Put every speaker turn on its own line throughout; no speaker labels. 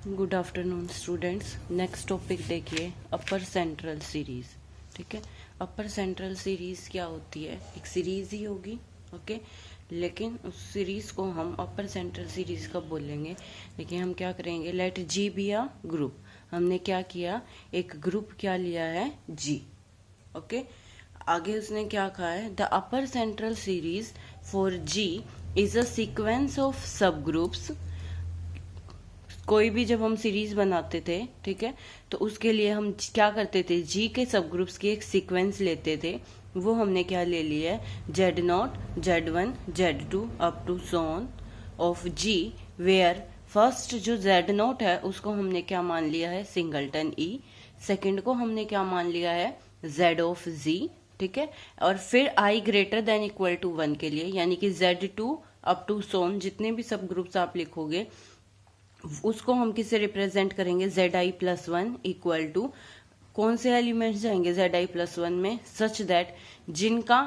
Good afternoon students. Next topic देखिए, अपर central series. ठीक है, अपर सेंट्रल सीरीज क्या होती है? एक सीरीज ही होगी, ओके। लेकिन उस सीरीज को हम अपर सेंट्रल सीरीज कब बोलेंगे? देखिए, हम क्या करेंगे, let G be a group. हमने क्या किया, एक ग्रुप क्या लिया है, जी, ओके। आगे उसने क्या कहा है, the upper central series for G is a sequence of subgroups. कोई भी जब हम सीरीज बनाते थे, ठीक है, तो उसके लिए हम क्या करते थे, जी के सब ग्रुप्स की एक सीक्वेंस लेते थे। वो हमने क्या ले लिया है, Z0, Z1, Z2 up to सोन ऑफ जी, वेयर फर्स्ट जो Z0 है उसको हमने क्या मान लिया है, सिंगलटन ई। सेकंड को हमने क्या मान लिया है, Z ऑफ Z, ठीक है। और फिर I greater than equal to 1 के लिए, यानी कि Z2 अप टू सोन जितने भी सब ग्रुप्स आप लिखोगे उसको हम किससे रिप्रेजेंट करेंगे, Zi+1 इक्वल टू कौन से एलिमेंट्स जाएंगे Zi+1 में, सच दैट जिनका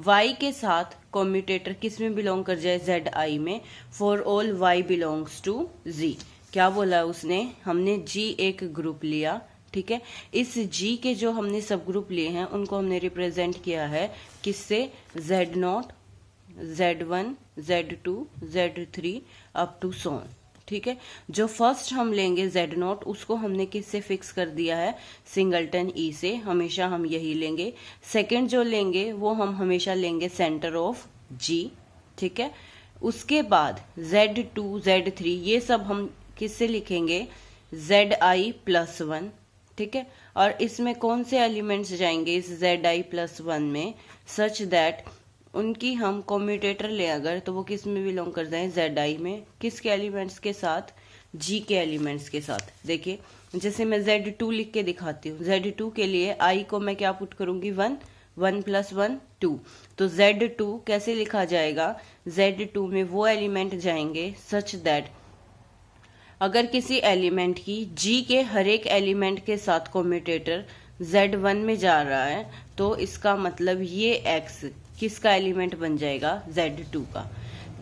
y के साथ कॉम्यूटेटर किस में बिलोंग कर जाए, Zi में, for all y belongs to z। क्या बोला उसने, हमने g एक ग्रुप लिया, ठीक है। इस g के जो हमने सब ग्रुप लिए हैं उनको हमने रिप्रेजेंट किया है किससे, Z0, Z1, Z2, Z3 up to so on, ठीक है। जो फर्स्ट हम लेंगे Z0 उसको हमने किससे फिक्स कर दिया है, सिंगलटन ई से, हमेशा हम यही लेंगे। सेकंड जो लेंगे वो हम हमेशा लेंगे सेंटर ऑफ जी, ठीक है। उसके बाद Z2, Z3 ये सब हम किससे लिखेंगे, Zi+1, ठीक है। और इसमें कौन से एलिमेंट्स जाएंगे इस Zi+1 में, सच दैट उनकी हम कॉम्यूटेटर ले अगर तो वो किस में बिलोंग कर जाए, Zi में। किसके एलिमेंट्स के साथ, जी के एलिमेंट्स के साथ। देखिए, जैसे मैं Z2 लिख के दिखाती हूँ, Z2 के लिए I को मैं क्या पुट करूंगी, 1, 1 + 1 2। तो Z2 कैसे लिखा जाएगा, Z2 में वो एलिमेंट जाएंगे सच दैट अगर किसी एलिमेंट की जी के हर एक एलिमेंट के साथ कॉम्यूटेटर Z1 में जा रहा है तो इसका मतलब ये X किसका एलिमेंट बन जाएगा, Z2 का।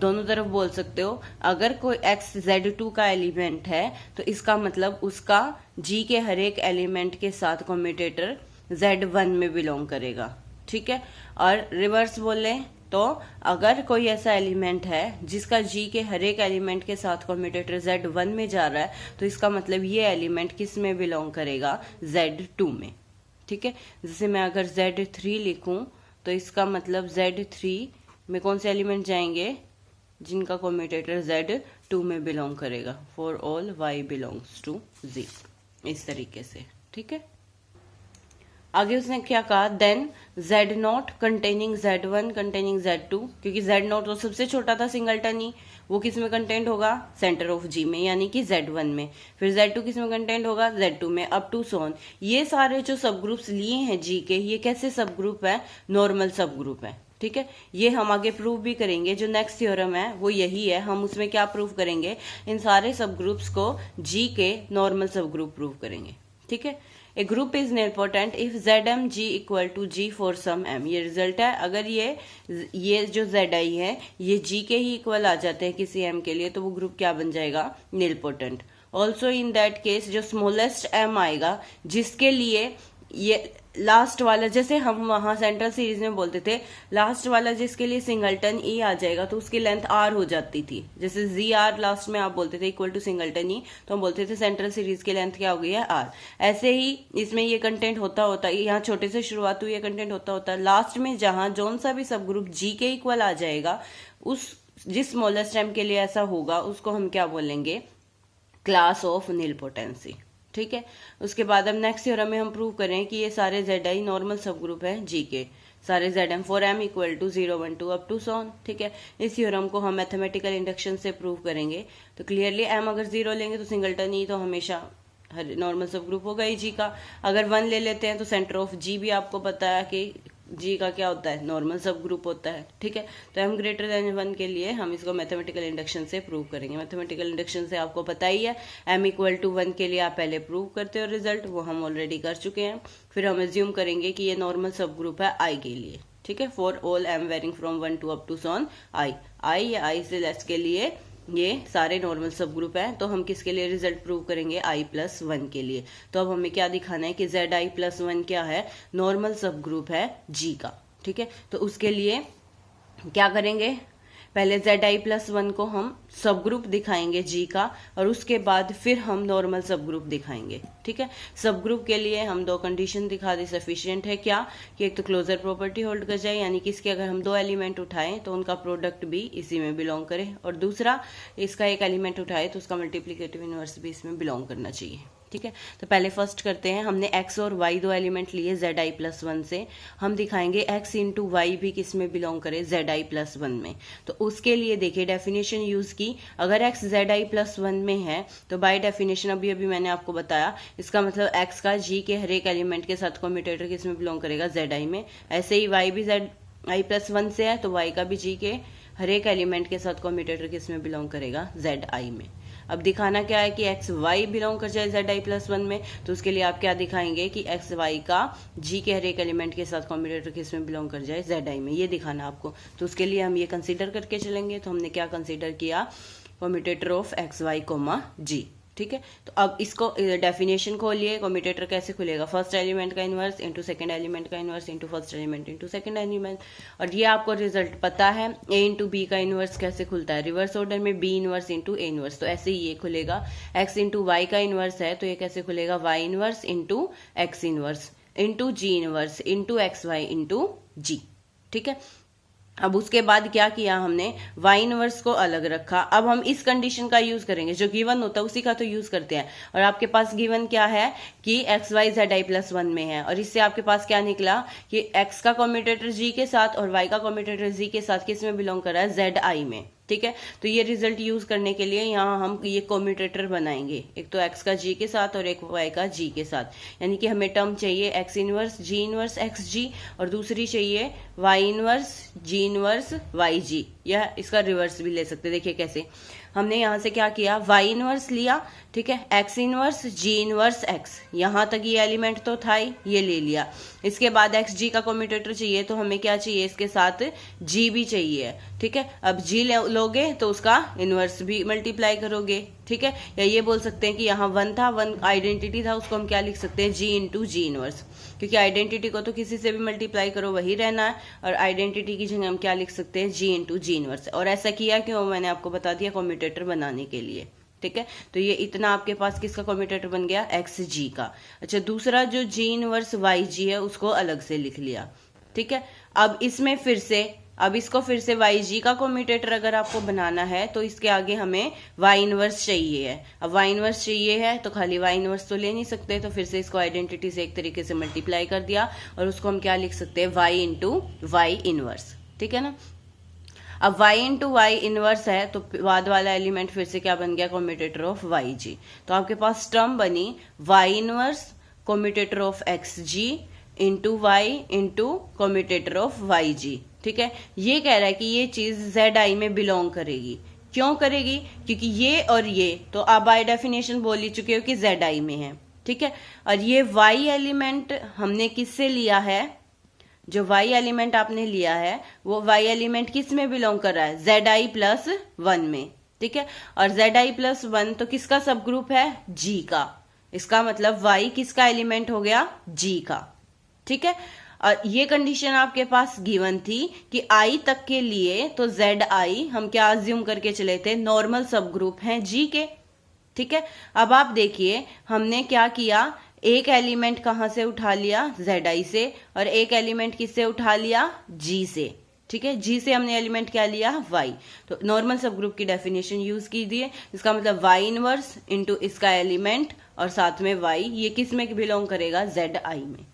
दोनों तरफ बोल सकते हो, अगर कोई X Z2 का एलिमेंट है तो इसका मतलब उसका G के हर एक एलिमेंट के साथ कॉम्यूटेटर Z1 में बिलोंग करेगा, ठीक है। और रिवर्स बोले तो अगर कोई ऐसा एलिमेंट है जिसका जी के हर एक एलिमेंट के साथ कॉम्यूटेटर Z1 में जा रहा है तो इसका मतलब ये एलिमेंट किस में बिलोंग करेगा, Z2 में, ठीक है। जैसे मैं अगर Z3 लिखूं तो इसका मतलब Z3 में कौन से एलिमेंट जाएंगे, जिनका कॉम्यूटेटर Z2 में बिलोंग करेगा, for all y belongs to z, इस तरीके से, ठीक है। आगे उसने क्या कहा, then Z0 containing Z1 containing Z2, क्योंकि Z0 तो सबसे छोटा था सिंगलटन ही, वो किस में कंटेंट होगा, सेंटर ऑफ जी में, यानी कि Z1 में। फिर Z2 किस में कंटेंट होगा, Z2 में, अप टू सोन। ये सारे जो सब ग्रुप्स लिए हैं जी के, ये कैसे सब ग्रुप है, नॉर्मल सब ग्रुप है, ठीक है। ये हम आगे प्रूव भी करेंगे, जो नेक्स्ट थ्योरम है वो यही है, हम उसमें क्या प्रूव करेंगे, इन सारे सब ग्रुप्स को जी के नॉर्मल सब ग्रुप प्रूव करेंगे, ठीक है। A group is nilpotent if Zm G equal to G for some M। ये रिजल्ट है, अगर ये जो Zi है ये G के ही इक्वल आ जाते हैं किसी M के लिए तो वो ग्रुप क्या बन जाएगा, nilpotent. Also in that case जो स्मॉलेस्ट M आएगा जिसके लिए ये लास्ट वाला, जैसे हम वहां सेंट्रल सीरीज में बोलते थे लास्ट वाला जिसके लिए सिंगलटन ई आ जाएगा तो उसकी लेंथ R हो जाती थी। जैसे ZR लास्ट में आप बोलते थे इक्वल टू सिंगलटन ई, तो हम बोलते थे सेंट्रल सीरीज की लेंथ क्या हो गई है, R। ऐसे ही इसमें ये कंटेंट होता होता, यहाँ छोटे से शुरुआत हुई, ये कंटेंट होता होता लास्ट में जहां जौन सा भी सब ग्रुप जी के इक्वल आ जाएगा, उस जिस स्मॉलेस्ट एम के लिए ऐसा होगा उसको हम क्या बोलेंगे, क्लास ऑफ निलपोटेंसी, ठीक है। उसके बाद अब नेक्स्ट थ्योरम में हम प्रूव करें कि ये सारे Zi नॉर्मल सब ग्रुप है जी के, सारे Zm for M equal to 0, 1, 2 up to so on, ठीक है। इस थ्योरम को हम मैथमेटिकल इंडक्शन से प्रूव करेंगे। तो क्लियरली M अगर 0 लेंगे तो सिंगलटन ही तो हमेशा हर नॉर्मल सब ग्रुप होगा ही जी का। अगर 1 ले लेते हैं तो सेंटर ऑफ जी भी आपको पता है कि जी का क्या होता है, नॉर्मल सब ग्रुप होता है, ठीक है। तो M ग्रेटर देन 1 के लिए हम इसको मैथमेटिकल इंडक्शन से प्रूव करेंगे। मैथमेटिकल इंडक्शन से आपको पता ही है, M इक्वल टू 1 के लिए आप पहले प्रूव करते हो रिजल्ट, वो हम ऑलरेडी कर चुके हैं। फिर हम एज्यूम करेंगे कि ये नॉर्मल सब ग्रुप है I के लिए, ठीक है, for all M varying from 1 to up to सोन I या I से लेस के लिए ये सारे नॉर्मल सब ग्रुप है, तो हम किसके लिए रिजल्ट प्रूव करेंगे, i+1 के लिए। तो अब हमें क्या दिखाना है कि Zi+1 क्या है, नॉर्मल सब ग्रुप है G का, ठीक है। तो उसके लिए क्या करेंगे, पहले Zi+1 को हम सब ग्रुप दिखाएंगे G का, और उसके बाद फिर हम नॉर्मल सब ग्रुप दिखाएंगे, ठीक है। सब ग्रुप के लिए हम दो कंडीशन दिखा दे सफिशिएंट है, क्या कि एक तो क्लोजर प्रॉपर्टी होल्ड कर जाए, यानी कि इसके अगर हम दो एलिमेंट उठाएं तो उनका प्रोडक्ट भी इसी में बिलोंग करे, और दूसरा इसका एक एलिमेंट उठाए तो उसका मल्टीप्लिकेटिव इनवर्स भी इसमें बिलोंग करना चाहिए, ठीक है। तो पहले फर्स्ट करते हैं, हमने x और y दो एलिमेंट लिए Zi+1 से, हम दिखाएंगे x इंटू वाई भी किस में बिलोंग करे, Zi+1 में। तो उसके लिए देखिए डेफिनेशन यूज की, अगर x Zi+1 में है तो बाय डेफिनेशन अभी अभी मैंने आपको बताया, इसका मतलब x का g के हर एक एलिमेंट के साथ कम्यूटेटर किस में बिलोंग करेगा, Zi में। ऐसे ही y भी Zi+1 से है तो y का भी g के हर एक एलिमेंट के साथ कम्यूटेटर किस में बिलोंग करेगा, Zi में। अब दिखाना क्या है कि एक्स वाई बिलोंग कर जाए Zi+1 में, तो उसके लिए आप क्या दिखाएंगे कि एक्स वाई का जी के हर एक एलिमेंट के साथ कॉम्बिनेटर किस में बिलोंग कर जाए, Zi में, ये दिखाना आपको। तो उसके लिए हम ये कंसीडर करके चलेंगे। तो हमने क्या कंसीडर किया, commutator of x y comma G, ठीक है। तो अब इसको डेफिनेशन खोलिए, कम्यूटेटर कैसे खुलेगा, फर्स्ट एलिमेंट का इनवर्स इंटू सेकंड एलिमेंट का inverse into first element into second element, और ये आपको रिजल्ट पता है। ए इंटू बी का इनवर्स कैसे खुलता है, रिवर्स ऑर्डर में b inverse into a inverse, तो ऐसे ही ये खुलेगा। एक्स इंटू वाई का इनवर्स है तो ये कैसे खुलेगा, y inverse into x inverse into G inverse into x y into G, ठीक है। अब उसके बाद क्या किया हमने, वाई इनवर्स को अलग रखा। अब हम इस कंडीशन का यूज करेंगे, जो गिवन होता है उसी का तो यूज करते हैं। और आपके पास गिवन क्या है कि एक्स वाई Zi+1 में है, और इससे आपके पास क्या निकला कि एक्स का कम्यूटेटर जी के साथ और वाई का कम्यूटेटर जी के साथ किस में बिलोंग कर रहा है, Zi में, ठीक है। तो ये रिजल्ट यूज करने के लिए यहाँ हम ये कम्यूटेटर बनाएंगे, एक तो एक्स का जी के साथ और एक वाई का जी के साथ, यानी कि हमें टर्म चाहिए x inverse G inverse x G, और दूसरी चाहिए y inverse G inverse y G, या इसका रिवर्स भी ले सकते। देखिए कैसे, हमने यहाँ से क्या किया, वाई इनवर्स लिया, ठीक है, x inverse G inverse x, यहाँ तक ये एलिमेंट तो था ही, ये ले लिया। इसके बाद एक्स जी का कम्यूटेटर चाहिए तो हमें क्या चाहिए, इसके साथ जी भी चाहिए, ठीक है। अब जी लोगे तो उसका इनवर्स भी मल्टीप्लाई करोगे, ठीक है। या ये बोल सकते हैं कि यहाँ 1 था, 1 आइडेंटिटी था, उसको हम क्या लिख सकते हैं, जी इंटू जी इनवर्स, क्योंकि आइडेंटिटी को तो किसी से भी मल्टीप्लाई करो वही रहना है, और आइडेंटिटी की जगह हम क्या लिख सकते हैं, जी इंटू जी इनवर्स। और ऐसा किया क्यों, मैंने आपको बता दिया, कम्यूटेटर बनाने के लिए, ठीक है। तो ये इतना आपके पास किसका कम्यूटेटर बन गया, एक्स जी का। अच्छा, दूसरा जो जी इनवर्स वाई जी है उसको अलग से लिख लिया, ठीक है। अब इसमें फिर से, अब इसको फिर से वाई जी का कम्यूटेटर अगर आपको बनाना है तो इसके आगे हमें वाई इनवर्स चाहिए है। अब वाई इनवर्स चाहिए है तो खाली वाई इनवर्स तो ले नहीं सकते, तो फिर से इसको आइडेंटिटी से एक तरीके से मल्टीप्लाई कर दिया, और उसको हम क्या लिख सकते हैं, वाई इंटू वाई इनवर्स, ठीक है ना। अब y इंटू वाई इनवर्स है तो बाद वाला एलिमेंट फिर से क्या बन गया, कम्यूटेटर ऑफ वाई जी। तो आपके पास टर्म बनी y inverse commutator of x G into y into commutator of y G, ठीक है। ये कह रहा है कि ये चीज Zi में बिलोंग करेगी, क्यों करेगी, क्योंकि ये और ये तो आप बाय डेफिनेशन बोल ही चुके हो कि Zi में है, ठीक है। और ये y एलिमेंट हमने किससे लिया है, जो y एलिमेंट आपने लिया है वो y एलिमेंट किस में बिलोंग कर रहा है, Zi+1 में, ठीक है। और Zi+1 तो किसका सब ग्रुप है, G का, इसका मतलब y किसका एलिमेंट हो गया, G का, ठीक है। और ये कंडीशन आपके पास गिवन थी कि i तक के लिए तो Zi हम क्या अज्यूम करके चले थे, नॉर्मल सब ग्रुप हैं G के, ठीक है। अब आप देखिए हमने क्या किया, एक एलिमेंट कहां से उठा लिया, Zi से, और एक एलिमेंट किससे उठा लिया, G से, ठीक है। G से हमने एलिमेंट क्या लिया, Y। तो नॉर्मल सब ग्रुप की डेफिनेशन यूज की दी है, इसका मतलब Y इनवर्स इंटू इसका एलिमेंट और साथ में Y, ये किस में बिलोंग करेगा, Zi में।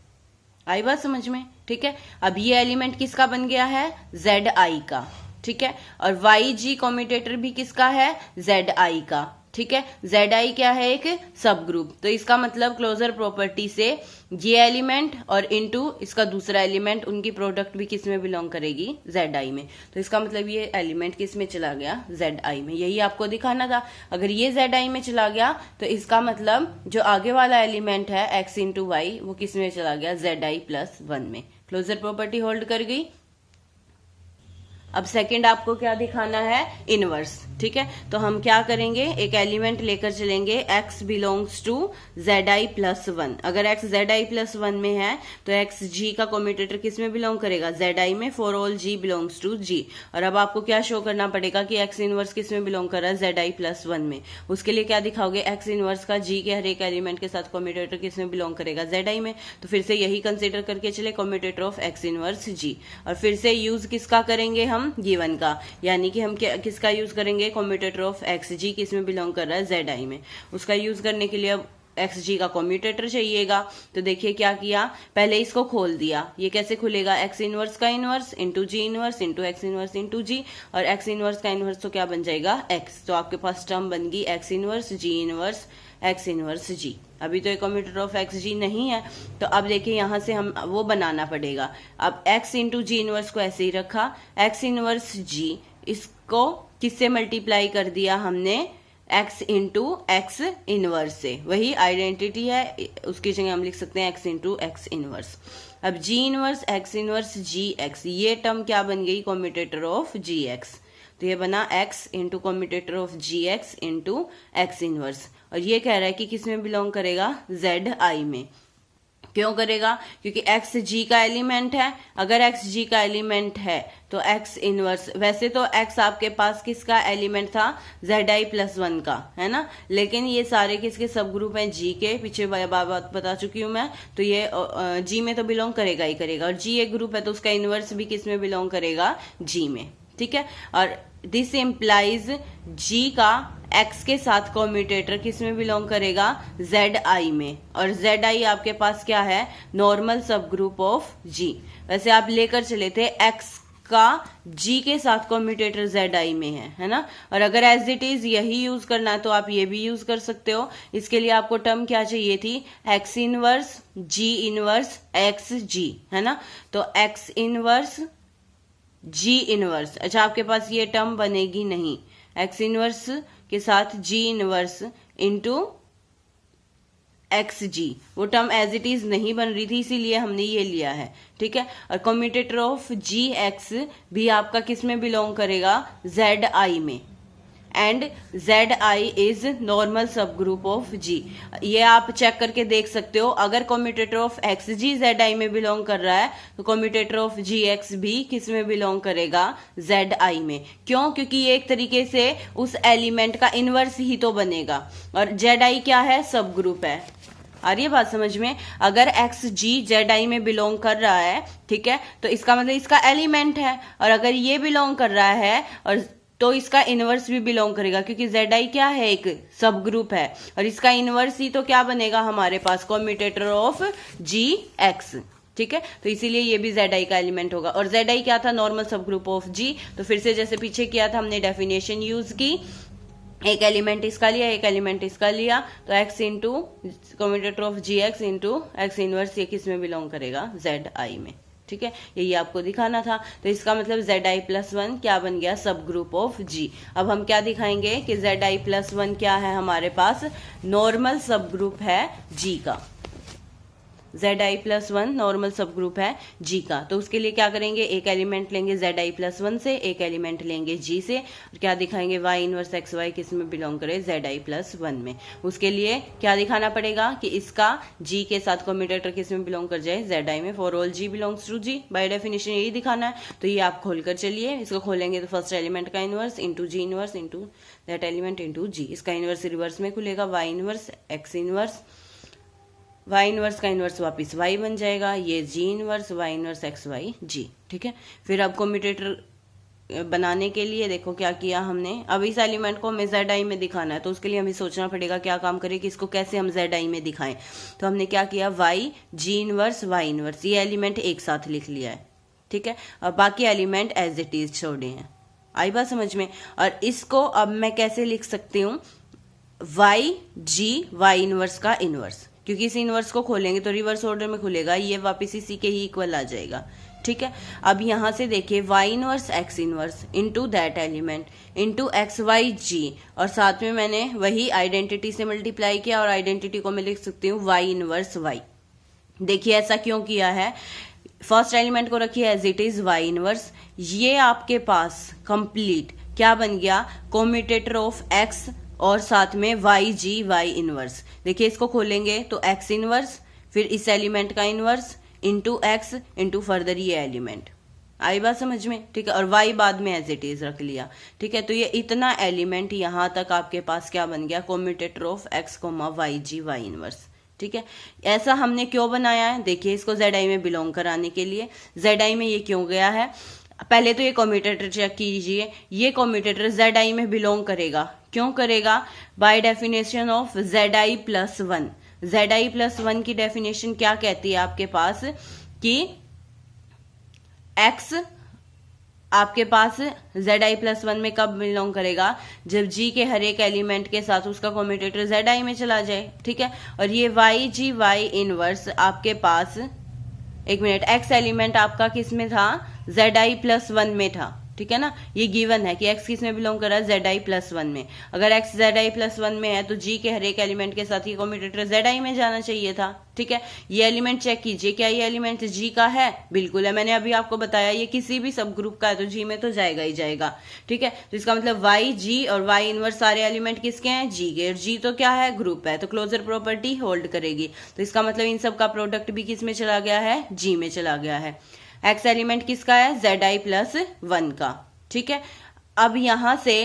आई बात समझ में, ठीक है। अब ये एलिमेंट किसका बन गया है, Zi का, ठीक है। और YG कम्यूटेटर भी किसका है, Zi का, ठीक है। Zi क्या है, एक सब ग्रुप, तो इसका मतलब क्लोजर प्रॉपर्टी से ये एलिमेंट और इनटू इसका दूसरा एलिमेंट, उनकी प्रोडक्ट भी किस में बिलोंग करेगी, Zi में। तो इसका मतलब ये एलिमेंट किस में चला गया, Zi में, यही आपको दिखाना था। अगर ये Zi में चला गया तो इसका मतलब जो आगे वाला एलिमेंट है x इंटू वाई वो किस में चला गया, Zi+1 में। क्लोजर प्रॉपर्टी होल्ड कर गई। अब सेकंड आपको क्या दिखाना है, इनवर्स। ठीक है, तो हम क्या करेंगे, एक एलिमेंट लेकर चलेंगे x बिलोंग्स टू zi+1। अगर x zi+1 में है तो x g का कम्यूटेटर किस में बिलोंग करेगा, zi में, for all g belongs to g। और अब आपको क्या शो करना पड़ेगा कि x इनवर्स किस में बिलोंग कर रहा है, zi+1 में। उसके लिए क्या दिखाओगे, x इनवर्स का g के हर एक एलिमेंट के साथ कम्यूटेटर किस में बिलोंग करेगा, zi में। तो फिर से यही कंसिडर करके चले, commutator of x inverse g। और फिर से यूज किसका करेंगे हम, गिवन का, यानी कि हम किसका यूज करेंगे, कम्यूटेटर ऑफ एक्स जी किस में बिलोंग कर रहा है, जेड आई में। उसका यूज करने के लिए अब एक्स जी का कम्यूटेटर चाहिएगा। तो देखिए क्या किया, पहले इसको खोल दिया, ये कैसे खुलेगा, एक्स इनवर्स का inverse into G inverse into x inverse into G, और एक्स इनवर्स का इनवर्स तो क्या बन जाएगा, एक्स। तो आपके पास टर्म बन गई x inverse G inverse x inverse G. अभी तो एक कम्यूटेटर ऑफ एक्स जी नहीं है, तो अब देखिए यहां से हम वो बनाना पड़ेगा। अब एक्स इंटू जी इनवर्स को ऐसे ही रखा, एक्स इनवर्स जी, इसको किससे मल्टीप्लाई कर दिया हमने, x इंटू एक्स इनवर्स से, वही आइडेंटिटी है, उसकी जगह हम लिख सकते हैं x इंटू एक्स इनवर्स। अब g इनवर्स x इनवर्स जी एक्स, ये टर्म क्या बन गई, कम्यूटेटर ऑफ जी एक्स। तो ये बना x into commutator of G x into x inverse. और ये कह रहा है कि किस में बिलोंग करेगा, जेड आई में। क्यों करेगा, क्योंकि x g का एलिमेंट है। अगर x g का एलिमेंट है तो x इनवर्स, वैसे तो x आपके पास किसका एलिमेंट था, zi+1 का, है ना, लेकिन ये सारे किसके सब ग्रुप हैं, g के, पीछे बात बता चुकी हूं मैं। तो ये g में तो बिलोंग करेगा ही करेगा, और g एक ग्रुप है तो उसका इनवर्स भी किस में बिलोंग करेगा, g में। ठीक है, और दिस इम्प्लाइज g का x के साथ कम्यूटेटर किस में बिलोंग करेगा, zi में। और zi आपके पास क्या है, normal subgroup of g। वैसे आप लेकर चले थे x का g के साथ कम्यूटेटर zi में है ना। और अगर एज इट इज यही यूज करना है तो आप ये भी यूज कर सकते हो। इसके लिए आपको टर्म क्या चाहिए थी, x inverse g inverse x g, है ना। तो x इनवर्स g इनवर्स, अच्छा आपके पास ये टर्म बनेगी नहीं, x इनवर्स के साथ g इनवर्स इंटू एक्स जी, वो टर्म एज इट इज नहीं बन रही थी, इसीलिए हमने ये लिया है। ठीक है, और कम्यूटेटर ऑफ जी एक्स भी आपका किस में बिलोंग करेगा, जेड आई में। And Z I is normal subgroup of G. ये आप चेक करके देख सकते हो, अगर commutator of x G Z I में बिलोंग कर रहा है तो कम्यूटेटर ऑफ जी एक्स भी किस में बिलोंग करेगा, जेड आई में। क्यों, क्योंकि ये एक तरीके से उस एलिमेंट का इनवर्स ही तो बनेगा, और जेड आई क्या है, सब ग्रुप है। आ रही है बात समझ में, अगर एक्स जी जेड आई में बिलोंग कर रहा है, ठीक है, तो इसका मतलब इसका एलिमेंट है, और अगर ये बिलोंग कर रहा है और तो इसका इनवर्स भी बिलोंग करेगा, क्योंकि जेड आई क्या है, एक सब ग्रुप है, और इसका इनवर्स ही तो क्या बनेगा हमारे पास, कम्यूटेटर ऑफ जी एक्स। ठीक है, तो इसीलिए ये भी जेड आई का एलिमेंट होगा। और जेड आई क्या था, नॉर्मल सब ग्रुप ऑफ जी। तो फिर से जैसे पीछे किया था हमने, डेफिनेशन यूज की, एक एलिमेंट इसका लिया, एक एलिमेंट इसका लिया, तो x into commutator of G x into x inverse, ये किस में बिलोंग करेगा, जेड आई में। ठीक है, यही आपको दिखाना था। तो इसका मतलब zi+1 क्या बन गया, सब ग्रुप ऑफ g। अब हम क्या दिखाएंगे कि zi+1 क्या है, हमारे पास नॉर्मल सब ग्रुप है g का। zi+1 नॉर्मल सब ग्रुप है g का। तो उसके लिए क्या करेंगे, एक एलिमेंट लेंगे zi+1 से, एक एलिमेंट लेंगे g से, और क्या दिखाएंगे, y इनवर्स xy किस में बिलोंग करे, zi+1 में। उसके लिए क्या दिखाना पड़ेगा कि इसका g के साथ कम्यूटेटर किस में बिलोंग कर जाए, zi में, for all g belongs to g। By definition यही दिखाना है। तो ये आप खोल कर चलिए, इसको खोलेंगे तो फर्स्ट एलिमेंट का inverse into G inverse into that element into G. इसका इनवर्स रिवर्स में खुलेगा, y inverse x inverse, y inverse का इनवर्स वापिस y बन जाएगा, ये g inverse y inverse x y G. ठीक है, फिर अब कम्यूटेटर बनाने के लिए देखो क्या किया हमने, अब इस एलिमेंट को हमें जेड आई में दिखाना है, तो उसके लिए हमें सोचना पड़ेगा क्या काम करें कि इसको कैसे हम जेड आई में दिखाएं। तो हमने क्या किया, y g inverse y inverse, ये एलिमेंट एक साथ लिख लिया है। ठीक है, और बाकी एलिमेंट एज इट इज छोड़े हैं। आई बात समझ में। और इसको अब मैं कैसे लिख सकती हूँ, y g y इनवर्स का इनवर्स, क्योंकि इस इनवर्स को खोलेंगे तो रिवर्स ऑर्डर में खुलेगा, ये वापस इसी के ही इक्वल आ जाएगा। ठीक है, अब यहां से देखिए y inverse x inverse into that element into x y G, और साथ में मैंने वही आइडेंटिटी से मल्टीप्लाई किया, और आइडेंटिटी को मैं लिख सकती हूँ y इनवर्स y। देखिए ऐसा क्यों किया है, फर्स्ट एलिमेंट को रखिए as it is Y inverse, ये आपके पास कंप्लीट क्या बन गया, कोम्यूटेटर ऑफ एक्स और साथ में वाई जी वाई इनवर्स। देखिए इसको खोलेंगे तो एक्स इनवर्स, फिर इस एलिमेंट का inverse into x into further ये एलिमेंट, आई बात समझ में, ठीक है। और y बाद में एज इट इज रख लिया, ठीक है। तो ये इतना एलिमेंट यहां तक आपके पास क्या बन गया, commutator of x, y G y inverse, ठीक है। ऐसा हमने क्यों बनाया है, देखिए इसको ZI में बिलोंग कराने के लिए। ZI में ये क्यों गया है, पहले तो ये कम्यूटेटर चेक कीजिए, ये कम्यूटेटर ZI में बिलोंग करेगा, क्यों करेगा, by definition of ZI plus 1। ZI plus 1 की डेफिनेशन क्या कहती है आपके पास कि x आपके पास ZI प्लस 1 में कब बिलोंग करेगा, जब G के हर एक एलिमेंट के साथ उसका कम्यूटेटर ZI में चला जाए, ठीक है। और ये वाई जी वाई इनवर्स आपके पास, एक मिनट, x एलिमेंट आपका किस में था, ZI प्लस 1 में था, ठीक है ना। ये गिवन है कि x किस में बिलोंग कर रहा है, ZI प्लस 1 में। अगर x ZI प्लस 1 में है तो G के हर एक एलिमेंट के साथ ये कम्यूटेटर ZI में जाना चाहिए था, ठीक है। ये एलिमेंट चेक कीजिए, क्या ये एलिमेंट G का है, बिल्कुल है। मैंने अभी आपको बताया ये किसी भी सब ग्रुप का है तो G में तो जाएगा ही जाएगा, ठीक है। तो इसका मतलब y G और y इनवर्स सारे एलिमेंट किसके हैं, G के, और G तो क्या है, ग्रुप है, तो क्लोजर प्रॉपर्टी होल्ड करेगी। तो इसका मतलब इन सब का प्रोडक्ट भी किस में चला गया है, G में चला गया है। एक्स एलिमेंट किसका है, ZI प्लस 1 का, ठीक है। अब यहां से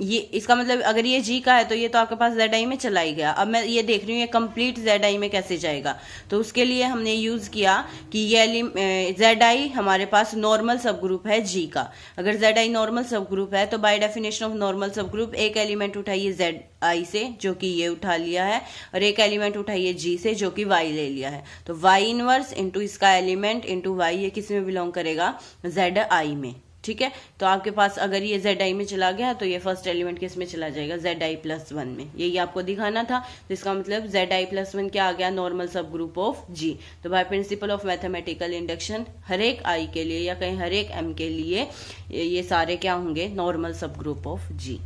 ये इसका मतलब अगर ये G का है तो ये तो आपके पास ZI में चला ही गया। अब मैं ये देख रही हूँ ये कंप्लीट ZI में कैसे जाएगा, तो उसके लिए हमने यूज किया कि ये ZI हमारे पास नॉर्मल सब ग्रुप है G का। अगर ZI नॉर्मल सब ग्रुप है तो बाय डेफिनेशन ऑफ नॉर्मल सब ग्रुप एक एलिमेंट उठाइए ZI से जो कि ये उठा लिया है, और एक एलिमेंट उठाइए G से जो कि Y ले लिया है। तो Y इनवर्स इंटू इसका एलिमेंट इंटू Y, ये किस में बिलोंग करेगा, ZI में, ठीक है। तो आपके पास अगर ये ZI में चला गया तो ये फर्स्ट एलिमेंट किस में चला जाएगा, ZI प्लस 1 में। यही आपको दिखाना था। तो इसका मतलब ZI प्लस 1 क्या आ गया, normal subgroup of G। तो by principle of mathematical induction हर एक I के लिए या कहीं हर एक M के लिए ये सारे क्या होंगे, normal subgroup of G।